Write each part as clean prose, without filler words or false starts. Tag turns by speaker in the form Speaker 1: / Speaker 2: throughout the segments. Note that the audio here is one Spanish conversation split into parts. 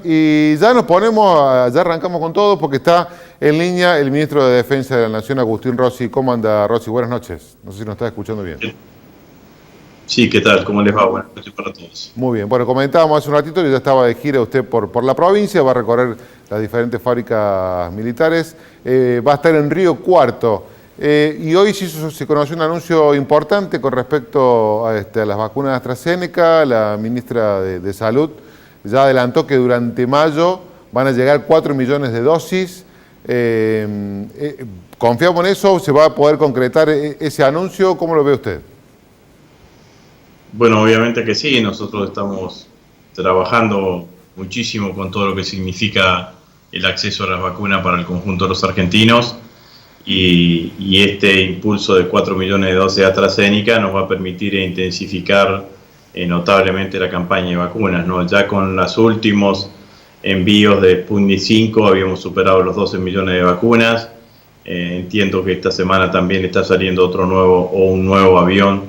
Speaker 1: Y ya nos ponemos, ya arrancamos con todo porque está en línea el ministro de Defensa de la Nación, Agustín Rossi. ¿Cómo anda, Rossi? Buenas noches. No sé si nos está escuchando bien.
Speaker 2: Sí, ¿qué tal? ¿Cómo les va? Buenas noches para todos.
Speaker 1: Muy bien. Bueno, comentábamos hace un ratito que ya estaba de gira usted por la provincia, va a recorrer las diferentes fábricas militares, va a estar en Río Cuarto. Y hoy se conoció un anuncio importante con respecto a las vacunas de AstraZeneca. La ministra de Salud ya adelantó que durante mayo van a llegar 4 millones de dosis. ¿Confiamos en eso? ¿Se va a poder concretar ese anuncio? ¿Cómo lo ve usted?
Speaker 2: Bueno, obviamente que sí. Nosotros estamos trabajando muchísimo con todo lo que significa el acceso a las vacunas para el conjunto de los argentinos. Y este impulso de 4 millones de dosis de AstraZeneca nos va a permitir intensificar notablemente la campaña de vacunas, ¿no? Ya con los últimos envíos de Sputnik 5 habíamos superado los 12 millones de vacunas. Entiendo que esta semana también está saliendo un nuevo avión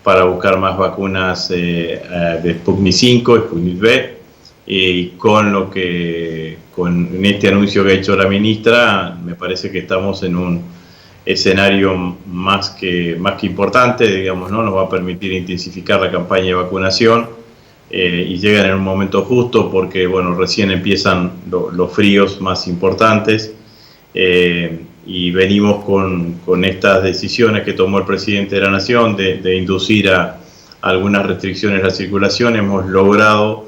Speaker 2: para buscar más vacunas de Sputnik 5, Sputnik V, y con este anuncio que ha hecho la ministra, me parece que estamos en un escenario más que importante, digamos, ¿no? Nos va a permitir intensificar la campaña de vacunación y llegan en un momento justo porque, bueno, recién empiezan los fríos más importantes y venimos con estas decisiones que tomó el presidente de la Nación de inducir a algunas restricciones a la circulación. Hemos logrado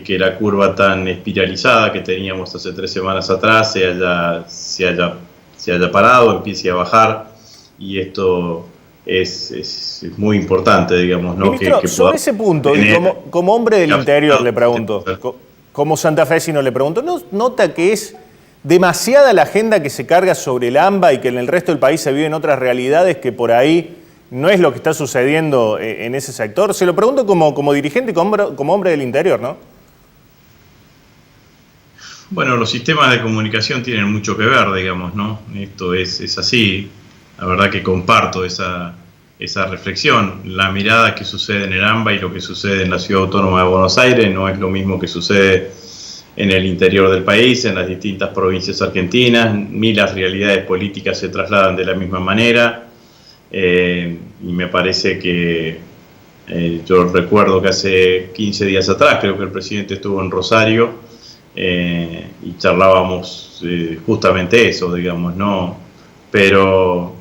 Speaker 2: que la curva tan espiralizada que teníamos hace 3 semanas atrás se haya parado, empiece a bajar, y esto es muy importante, digamos, ¿no?
Speaker 3: Ministro, sobre ese punto, y como hombre del interior le pregunto, como santafesino le pregunto, ¿no nota que es demasiada la agenda que se carga sobre el AMBA y que en el resto del país se viven otras realidades que por ahí no es lo que está sucediendo en ese sector? Se lo pregunto como dirigente y como hombre del interior, ¿no?
Speaker 2: Bueno, los sistemas de comunicación tienen mucho que ver, digamos, ¿no? Esto es así. La verdad que comparto esa reflexión. La mirada que sucede en el AMBA y lo que sucede en la Ciudad Autónoma de Buenos Aires no es lo mismo que sucede en el interior del país, en las distintas provincias argentinas, ni las realidades políticas se trasladan de la misma manera. Y me parece que yo recuerdo que hace 15 días atrás, creo que el presidente estuvo en Rosario, y charlábamos justamente eso, digamos, ¿no? Pero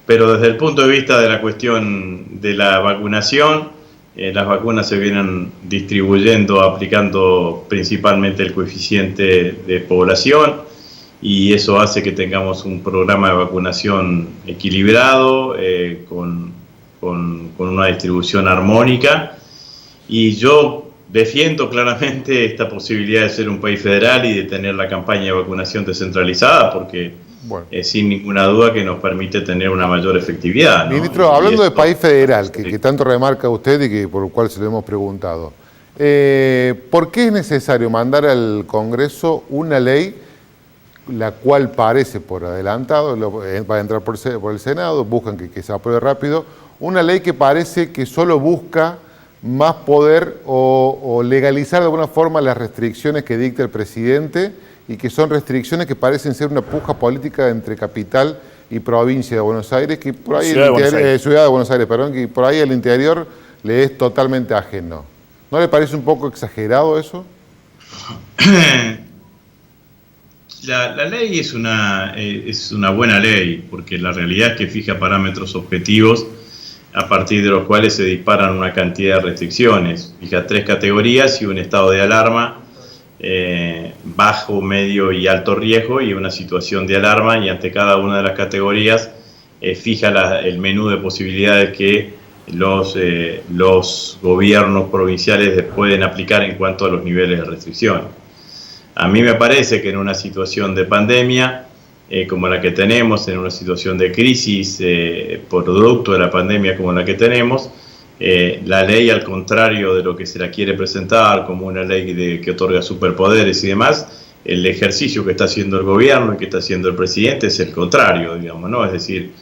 Speaker 2: desde el punto de vista de la cuestión de la vacunación, las vacunas se vienen distribuyendo, aplicando principalmente el coeficiente de población, y eso hace que tengamos un programa de vacunación equilibrado, con una distribución armónica, y yo defiendo claramente esta posibilidad de ser un país federal y de tener la campaña de vacunación descentralizada, porque sin ninguna duda que nos permite tener una mayor efectividad, ¿no?
Speaker 1: Ministro, hablando de país federal, que tanto remarca usted y que por lo cual se lo hemos preguntado, ¿por qué es necesario mandar al Congreso una ley, la cual parece por adelantado, va a entrar por el Senado, buscan que se apruebe rápido, una ley que parece que solo busca más poder o legalizar de alguna forma las restricciones que dicta el presidente, y que son restricciones que parecen ser una puja política entre capital y provincia de Buenos Aires, que por ahí Ciudad de Buenos Aires, perdón, que por ahí el interior le es totalmente ajeno? ¿No le parece un poco exagerado eso?
Speaker 2: La ley es una buena ley, porque la realidad es que fija parámetros objetivos a partir de los cuales se disparan una cantidad de restricciones. Fija 3 categorías y un estado de alarma, bajo, medio y alto riesgo, y una situación de alarma, y ante cada una de las categorías fija el menú de posibilidades que los gobiernos provinciales pueden aplicar en cuanto a los niveles de restricción. A mí me parece que en una situación de pandemia como la que tenemos, en una situación de crisis producto de la pandemia como la que tenemos, la ley, al contrario de lo que se la quiere presentar como una ley que otorga superpoderes y demás, el ejercicio que está haciendo el gobierno y que está haciendo el presidente es el contrario, digamos, ¿no? Es decir,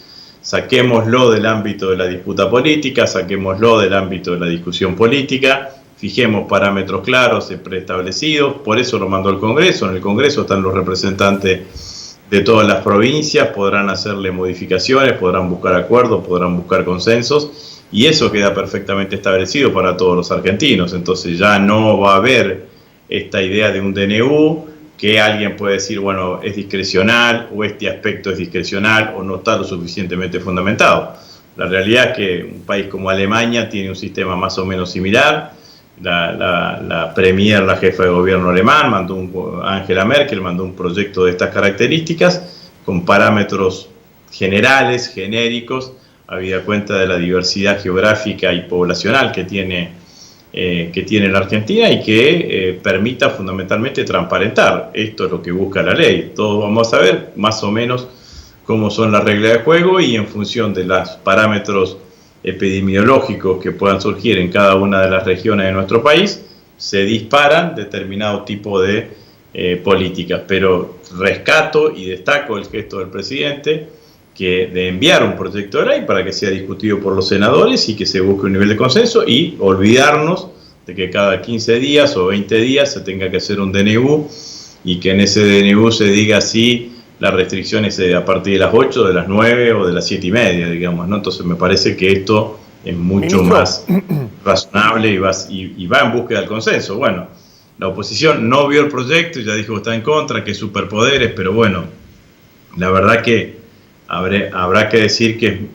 Speaker 2: saquémoslo del ámbito de la disputa política, saquémoslo del ámbito de la discusión política, fijemos parámetros claros y preestablecidos. Por eso lo mandó al Congreso. En el Congreso están los representantes de todas las provincias, podrán hacerle modificaciones, podrán buscar acuerdos, podrán buscar consensos, y eso queda perfectamente establecido para todos los argentinos. Entonces ya no va a haber esta idea de un DNU que alguien puede decir, bueno, es discrecional, o este aspecto es discrecional, o no está lo suficientemente fundamentado. La realidad es que un país como Alemania tiene un sistema más o menos similar. La premier, la jefa de gobierno alemán, Angela Merkel, mandó un proyecto de estas características con parámetros generales, genéricos, habida cuenta de la diversidad geográfica y poblacional que tiene la Argentina y que permita fundamentalmente transparentar. Esto es lo que busca la ley. Todos vamos a ver más o menos cómo son las reglas de juego, y en función de los parámetros epidemiológicos que puedan surgir en cada una de las regiones de nuestro país, se disparan determinado tipo de políticas. Pero rescato y destaco el gesto del presidente de enviar un proyecto de ley para que sea discutido por los senadores y que se busque un nivel de consenso, y olvidarnos de que cada 15 días o 20 días se tenga que hacer un DNU, y que en ese DNU se diga si las restricciones a partir de las 8, de las 9 o de las 7:30, digamos, ¿no? Entonces me parece que esto es mucho más razonable y va en búsqueda del consenso. Bueno, la oposición no vio el proyecto y ya dijo que está en contra, que es superpoderes, pero bueno, la verdad que habrá que decir que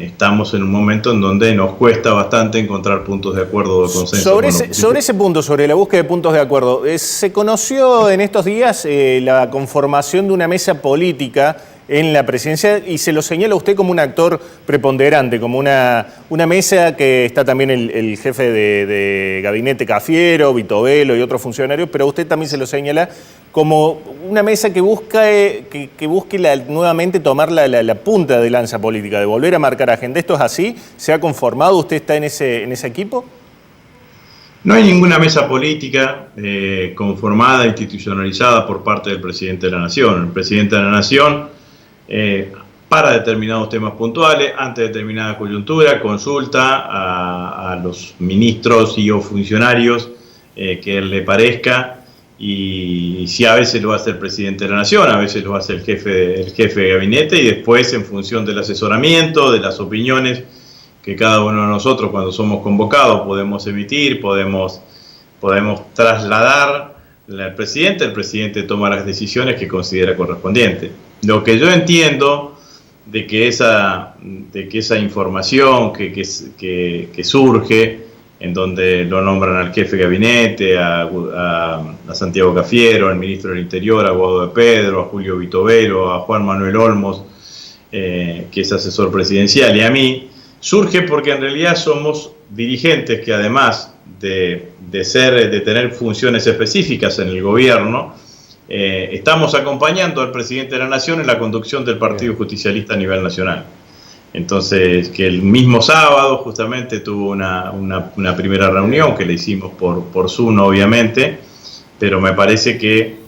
Speaker 2: estamos en un momento en donde nos cuesta bastante encontrar puntos de acuerdo o consenso.
Speaker 3: Sobre ese punto, sobre la búsqueda de puntos de acuerdo, se conoció en estos días la conformación de una mesa política en la presidencia, y se lo señala usted como un actor preponderante, como una mesa que está también el jefe de gabinete Cafiero, Vito Velo y otros funcionarios, pero usted también se lo señala como una mesa que busque nuevamente tomar la punta de lanza política, de volver a marcar agenda. ¿Esto es así? ¿Se ha conformado? ¿Usted está en ese equipo?
Speaker 2: No hay ninguna mesa política conformada, institucionalizada por parte del presidente de la Nación. El presidente de la Nación, para determinados temas puntuales, ante determinada coyuntura, consulta a los ministros y o funcionarios que él le parezca, y si a veces lo hace el presidente de la Nación, a veces lo hace el jefe de gabinete, y después, en función del asesoramiento, de las opiniones que cada uno de nosotros, cuando somos convocados, podemos emitir, podemos trasladar al presidente. El presidente toma las decisiones que considera correspondientes. Lo que yo entiendo de que esa información que surge, en donde lo nombran al jefe de gabinete, a Santiago Cafiero, al ministro del Interior, a Guado de Pedro, a Julio Vito Velo, a Juan Manuel Olmos, que es asesor presidencial, y a mí, surge porque en realidad somos dirigentes que, además de tener funciones específicas en el gobierno, estamos acompañando al presidente de la Nación en la conducción del Partido Justicialista a nivel nacional. Entonces, que el mismo sábado justamente tuvo una primera reunión que le hicimos por Zoom, obviamente, pero me parece que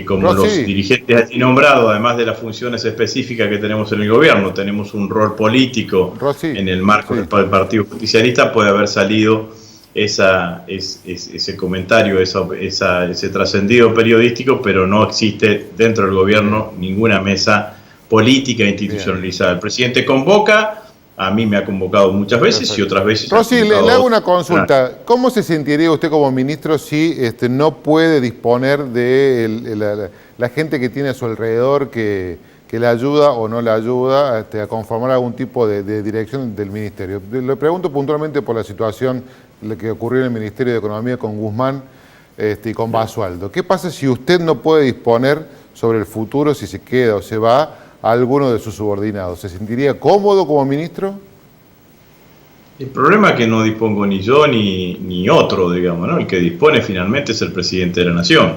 Speaker 2: como los dirigentes allí nombrados, además de las funciones específicas que tenemos en el gobierno, tenemos un rol político en el marco del Partido Justicialista, puede haber salido ese comentario, ese trascendido periodístico, pero no existe dentro del gobierno ninguna mesa política institucionalizada. El presidente convoca, a mí me ha convocado muchas veces y otras veces...
Speaker 1: Rossi, le hago una consulta. ¿Cómo se sentiría usted como ministro si no puede disponer de la gente que tiene a su alrededor que le ayuda o no le ayuda a conformar algún tipo de dirección del ministerio? Le pregunto puntualmente por la situación que ocurrió en el Ministerio de Economía con Guzmán y con Basualdo. ¿Qué pasa si usted no puede disponer sobre el futuro, si se queda o se va, a alguno de sus subordinados? ¿Se sentiría cómodo como ministro?
Speaker 2: El problema es que no dispongo ni yo ni otro, digamos, ¿no? El que dispone finalmente es el presidente de la Nación.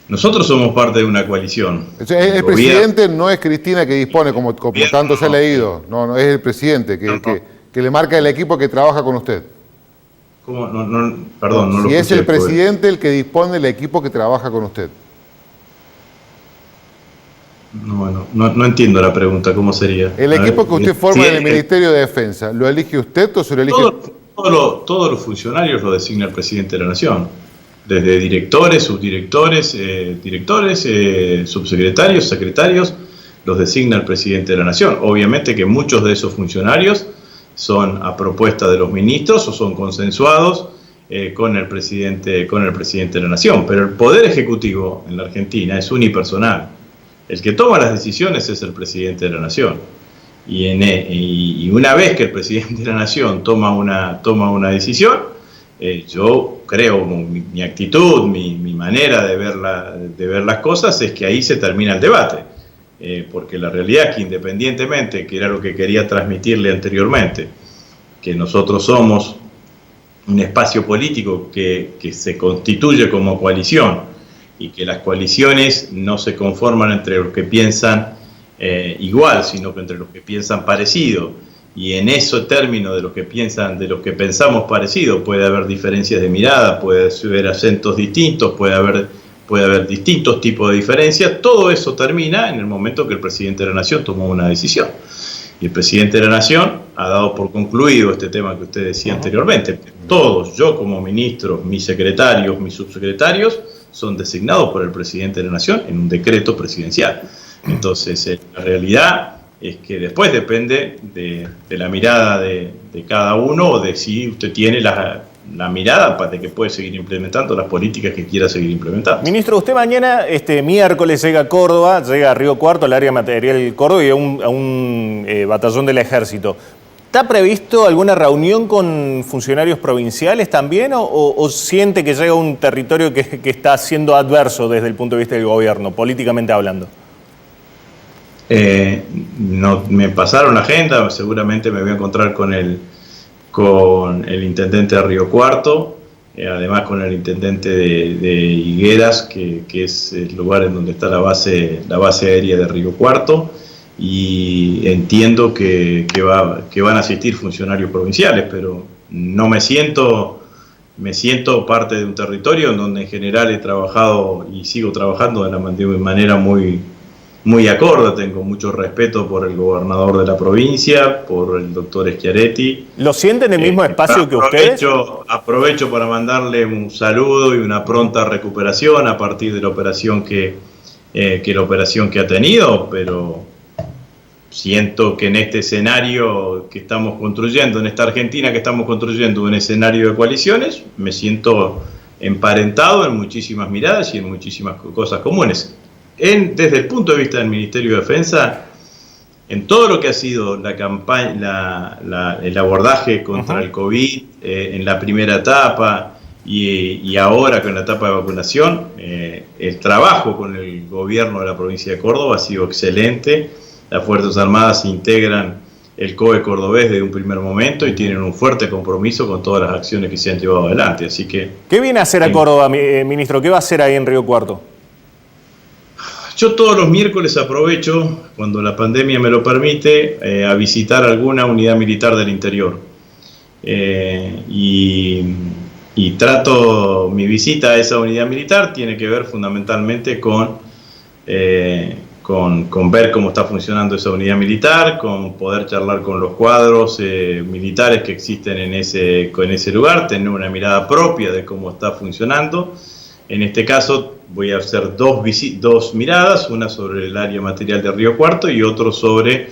Speaker 2: Nosotros somos parte de una coalición.
Speaker 1: El presidente no es Cristina que dispone, como tanto se ha leído. No, es el presidente que le marca el equipo que trabaja con usted.
Speaker 2: ¿Cómo? Perdón, no lo escuché.
Speaker 1: Si es el presidente el que dispone del equipo que trabaja con usted.
Speaker 2: No entiendo la pregunta, ¿cómo sería?
Speaker 1: El equipo que usted forma en el Ministerio de Defensa, ¿lo elige usted o se lo elige?
Speaker 2: todos los funcionarios los designa el presidente de la Nación, desde directores, subdirectores, directores, subsecretarios, secretarios, los designa el presidente de la Nación. Obviamente que muchos de esos funcionarios son a propuesta de los ministros o son consensuados con el presidente de la Nación, pero el poder ejecutivo en la Argentina es unipersonal. El que toma las decisiones es el presidente de la Nación. Y una vez que el presidente de la Nación toma una decisión, yo creo, mi actitud, mi manera de ver las cosas es que ahí se termina el debate. Porque la realidad es que independientemente, que era lo que quería transmitirle anteriormente, que nosotros somos un espacio político que se constituye como coalición y que las coaliciones no se conforman entre los que piensan igual, sino que entre los que piensan parecido. Y en ese término de los que pensamos parecido puede haber diferencias de mirada, puede haber acentos distintos, puede haber distintos tipos de diferencias. Todo eso termina en el momento que el presidente de la Nación tomó una decisión. Y el presidente de la Nación ha dado por concluido este tema que usted decía anteriormente. Todos, yo como ministro, mis secretarios, mis subsecretarios, son designados por el presidente de la Nación en un decreto presidencial. Entonces, la realidad es que después depende de la mirada de cada uno, o de si usted tiene la mirada para que puede seguir implementando las políticas que quiera seguir implementando.
Speaker 3: Ministro, usted mañana, miércoles, llega a Córdoba, llega a Río Cuarto, al área material Córdoba y a un batallón del Ejército. ¿Está previsto alguna reunión con funcionarios provinciales también o siente que llega a un territorio que está siendo adverso desde el punto de vista del gobierno, políticamente hablando?
Speaker 2: No, me pasaron la agenda, seguramente me voy a encontrar con el intendente de Río Cuarto, además con el intendente de Higueras, que es el lugar en donde está la base aérea de Río Cuarto, y entiendo que van a asistir funcionarios provinciales, pero no me siento parte de un territorio en donde en general he trabajado y sigo trabajando de manera muy acorde. Tengo mucho respeto por el gobernador de la provincia, por el doctor Schiaretti.
Speaker 3: ¿Lo siente en el mismo espacio que ustedes?
Speaker 2: Aprovecho para mandarle un saludo y una pronta recuperación a partir de la operación que ha tenido, pero siento que en este escenario que estamos construyendo, en esta Argentina que estamos construyendo, un escenario de coaliciones, me siento emparentado en muchísimas miradas y en muchísimas cosas comunes. Desde el punto de vista del Ministerio de Defensa, en todo lo que ha sido la campaña, el abordaje contra el COVID, en la primera etapa y ahora con la etapa de vacunación, el trabajo con el gobierno de la provincia de Córdoba ha sido excelente. Las Fuerzas Armadas integran el COE cordobés desde un primer momento y tienen un fuerte compromiso con todas las acciones que se han llevado adelante. Así que,
Speaker 3: ¿qué viene a hacer a Córdoba, ministro? ¿Qué va a hacer ahí en Río Cuarto?
Speaker 2: Yo todos los miércoles aprovecho, cuando la pandemia me lo permite, a visitar alguna unidad militar del interior. Y trato, mi visita a esa unidad militar tiene que ver fundamentalmente con ver cómo está funcionando esa unidad militar, con poder charlar con los cuadros militares que existen en ese lugar, tener una mirada propia de cómo está funcionando. En este caso voy a hacer dos miradas, una sobre el área material de Río Cuarto y otro sobre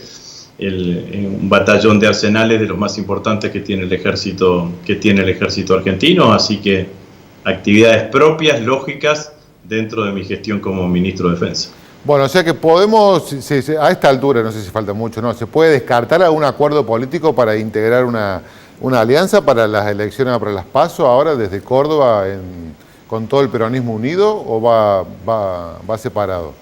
Speaker 2: un batallón de arsenales de los más importantes que tiene el ejército argentino, así que actividades propias, lógicas, dentro de mi gestión como ministro de Defensa.
Speaker 1: Bueno, o sea que podemos, a esta altura, no sé si falta mucho, ¿no? ¿Se puede descartar algún acuerdo político para integrar una alianza para las elecciones, para las PASO ahora desde Córdoba con todo el peronismo unido o va separado?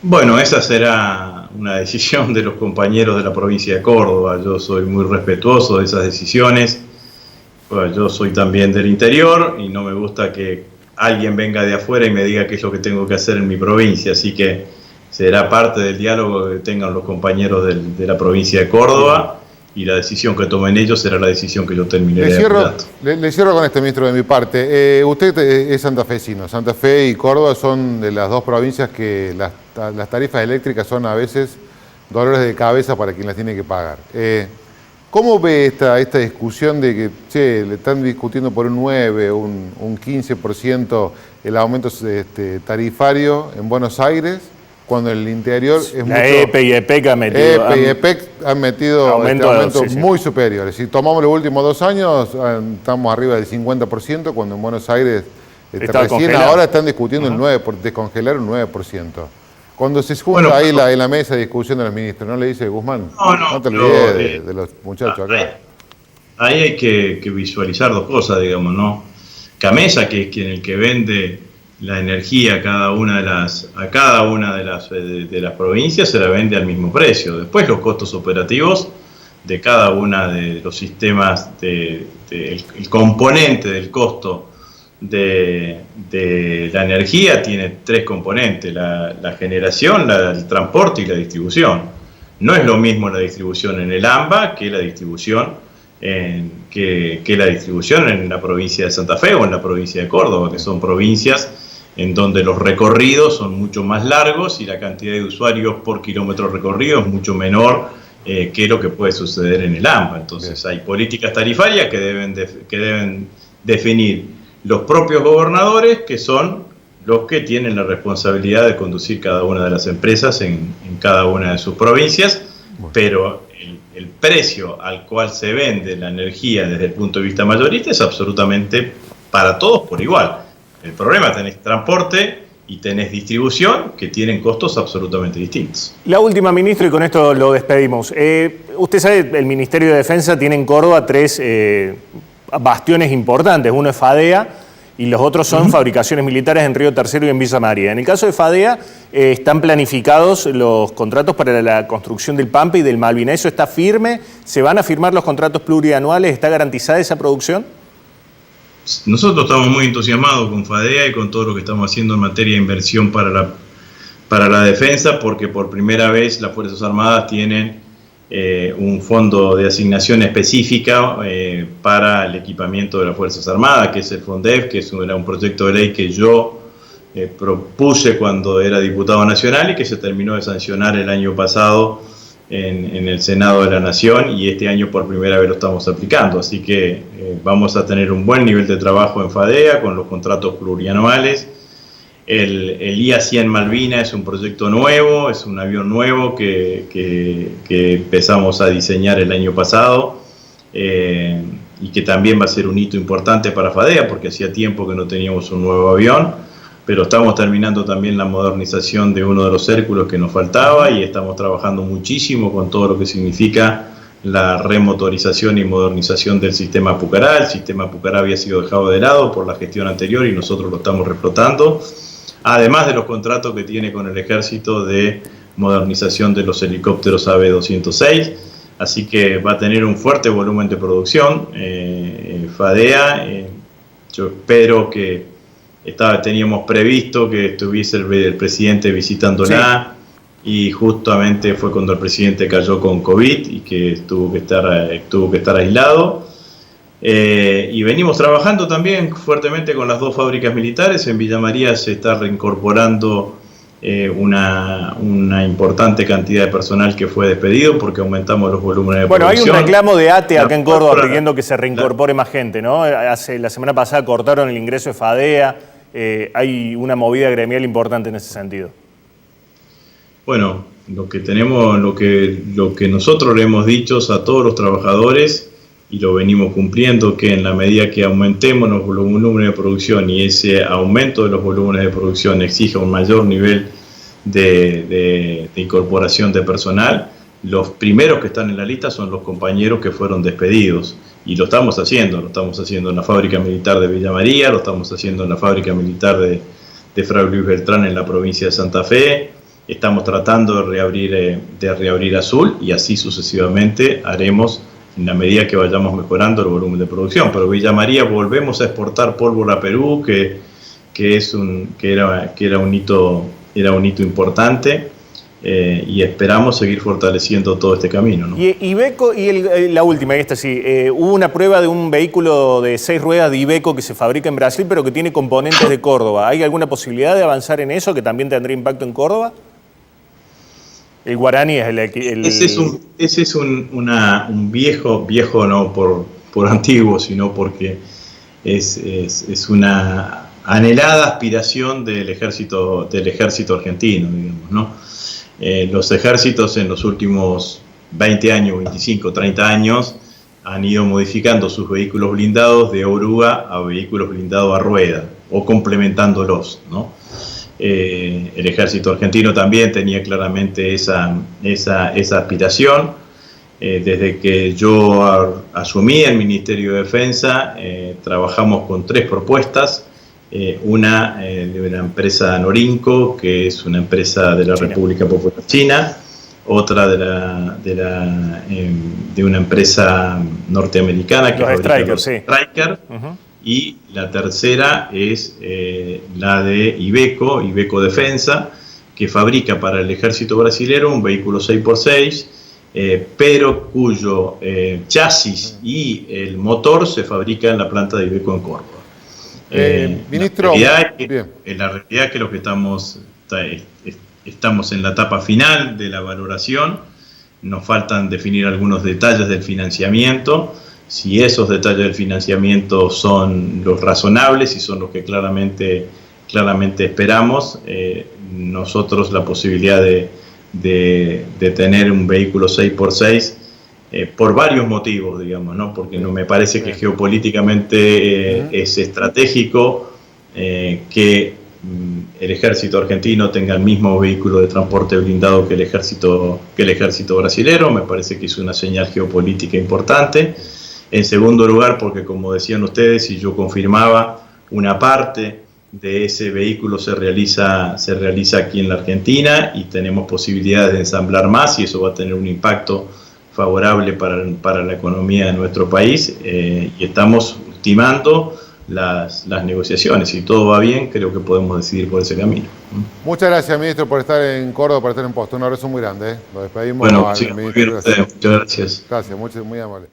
Speaker 2: Bueno, esa será una decisión de los compañeros de la provincia de Córdoba. Yo soy muy respetuoso de esas decisiones. Pues yo soy también del interior y no me gusta que alguien venga de afuera y me diga qué es lo que tengo que hacer en mi provincia. Así que será parte del diálogo que tengan los compañeros de la provincia de Córdoba. Y la decisión que tomen ellos será la decisión que yo terminaré de acuerdo.
Speaker 1: Le cierro con este, ministro, de mi parte. Usted es santafesino. Santa Fe y Córdoba son de las dos provincias que las tarifas eléctricas son a veces dolores de cabeza para quien las tiene que pagar. ¿Cómo ve esta discusión de que, che, le están discutiendo por un 9, un 15% el aumento tarifario en Buenos Aires, cuando en el interior es mucho...
Speaker 3: La EPE y EPEC han metido...
Speaker 1: EPE y EPEC han metido aumentos muy superiores. Si tomamos los últimos 2 años, estamos arriba del 50%, cuando en Buenos Aires recién ahora están discutiendo el 9%, por descongelar un 9%. Cuando se junta ahí en la mesa de discusión de los ministros, ¿no le dice Guzmán? No te olvides de los muchachos acá.
Speaker 2: Ahí hay que visualizar 2 cosas, digamos, ¿no? Camesa, que es quien el que vende la energía a cada una de las provincias, se la vende al mismo precio. Después los costos operativos de cada una de los sistemas, el componente del costo de la energía tiene 3 componentes: la generación, el transporte y la distribución. No es lo mismo la distribución en el AMBA que la distribución en la provincia de Santa Fe o en la provincia de Córdoba, que son provincias en donde los recorridos son mucho más largos y la cantidad de usuarios por kilómetro recorrido es mucho menor que lo que puede suceder en el AMBA. Entonces hay políticas tarifarias que deben definir los propios gobernadores, que son los que tienen la responsabilidad de conducir cada una de las empresas en cada una de sus provincias, pero el precio al cual se vende la energía desde el punto de vista mayorista es absolutamente para todos por igual. El problema, tenés transporte y tenés distribución, que tienen costos absolutamente distintos.
Speaker 3: La última, ministro, y con esto lo despedimos. Usted sabe, el Ministerio de Defensa tiene en Córdoba 3 bastiones importantes. Uno es FADEA y los otros son fabricaciones militares en Río Tercero y en Villa María. En el caso de FADEA, están planificados los contratos para la construcción del Pampa y del Malvina. ¿Eso está firme? ¿Se van a firmar los contratos plurianuales? ¿Está garantizada esa producción?
Speaker 2: Nosotros estamos muy entusiasmados con FADEA y con todo lo que estamos haciendo en materia de inversión para la defensa, porque por primera vez las Fuerzas Armadas tienen un fondo de asignación específica para el equipamiento de las Fuerzas Armadas, que es el FONDEF, que era un proyecto de ley que yo propuse cuando era diputado nacional y que se terminó de sancionar el año pasado en el Senado de la Nación, y este año por primera vez lo estamos aplicando. Así que vamos a tener un buen nivel de trabajo en FADEA con los contratos plurianuales. El IA-100 Malvina es un proyecto nuevo, es un avión nuevo que empezamos a diseñar el año pasado y que también va a ser un hito importante para FADEA, porque hacía tiempo que no teníamos un nuevo avión. Pero estamos terminando también la modernización de uno de los Hércules que nos faltaba, y estamos trabajando muchísimo con todo lo que significa la remotorización y modernización del sistema Pucará. El sistema Pucará había sido dejado de lado por la gestión anterior y nosotros lo estamos reflotando, además de los contratos que tiene con el Ejército de modernización de los helicópteros AB-206. Así que va a tener un fuerte volumen de producción FADEA. Yo espero que teníamos previsto que estuviese el presidente visitándola, y justamente fue cuando el presidente cayó con COVID y que tuvo que estar aislado. Y venimos trabajando también fuertemente con las 2 fábricas militares. En Villa María se está reincorporando una importante cantidad de personal que fue despedido porque aumentamos los volúmenes de producción.
Speaker 3: Bueno, hay un reclamo de ATE acá en Córdoba pidiendo que se reincorpore más gente, ¿no? La semana pasada cortaron el ingreso de FADEA. Hay una movida gremial importante en ese sentido.
Speaker 2: Bueno, lo que nosotros le hemos dicho a todos los trabajadores, y lo venimos cumpliendo, que en la medida que aumentemos los volúmenes de producción y ese aumento de los volúmenes de producción exija un mayor nivel de incorporación de personal, los primeros que están en la lista son los compañeros que fueron despedidos. Y lo estamos haciendo en la fábrica militar de Villa María, lo estamos haciendo en la fábrica militar de Fray Luis Beltrán en la provincia de Santa Fe. Estamos tratando de reabrir Azul, y así sucesivamente haremos en la medida que vayamos mejorando el volumen de producción. Pero Villa María volvemos a exportar pólvora a Perú, que era un hito importante. Y esperamos seguir fortaleciendo todo este camino, ¿no?
Speaker 3: Y Iveco, la última, esta sí, hubo una prueba de un vehículo de 6 ruedas de Iveco que se fabrica en Brasil, pero que tiene componentes de Córdoba. ¿Hay alguna posibilidad de avanzar en eso, que también tendría impacto en Córdoba? El guaraní es
Speaker 2: Ese es un viejo no por antiguo, sino porque es una anhelada aspiración del ejército argentino, digamos, ¿no? Los ejércitos en los últimos 20 años, 25, 30 años han ido modificando sus vehículos blindados de oruga a vehículos blindados a rueda o complementándolos, ¿no? El ejército argentino también tenía claramente esa aspiración. Desde que yo asumí el Ministerio de Defensa, trabajamos con 3 propuestas. Una de la empresa Norinco, que es una empresa de la República Popular China, otra de una empresa norteamericana que fabrica los Stryker, y la tercera es la de Iveco Defensa, que fabrica para el ejército brasilero un vehículo 6x6, pero cuyo chasis y el motor se fabrica en la planta de Iveco en Córdoba.
Speaker 1: Ministro,
Speaker 2: la realidad es que lo que estamos en la etapa final de la valoración, nos faltan definir algunos detalles del financiamiento. Si esos detalles del financiamiento son los razonables y son los que claramente esperamos, nosotros la posibilidad de tener un vehículo 6x6 por varios motivos, digamos, ¿no? Porque no me parece que geopolíticamente es estratégico que el ejército argentino tenga el mismo vehículo de transporte blindado que el ejército brasilero. Me parece que es una señal geopolítica importante. En segundo lugar, porque como decían ustedes, y yo confirmaba, una parte de ese vehículo se realiza aquí en la Argentina y tenemos posibilidades de ensamblar más, y eso va a tener un impacto favorable para la economía de nuestro país, y estamos ultimando las negociaciones. Si todo va bien, creo que podemos decidir por ese camino.
Speaker 1: Muchas gracias, ministro, por estar en Córdoba, por estar en Posta. Un abrazo muy grande. Lo despedimos.
Speaker 2: Bueno, sí, muchas gracias.
Speaker 1: Gracias, muy amable.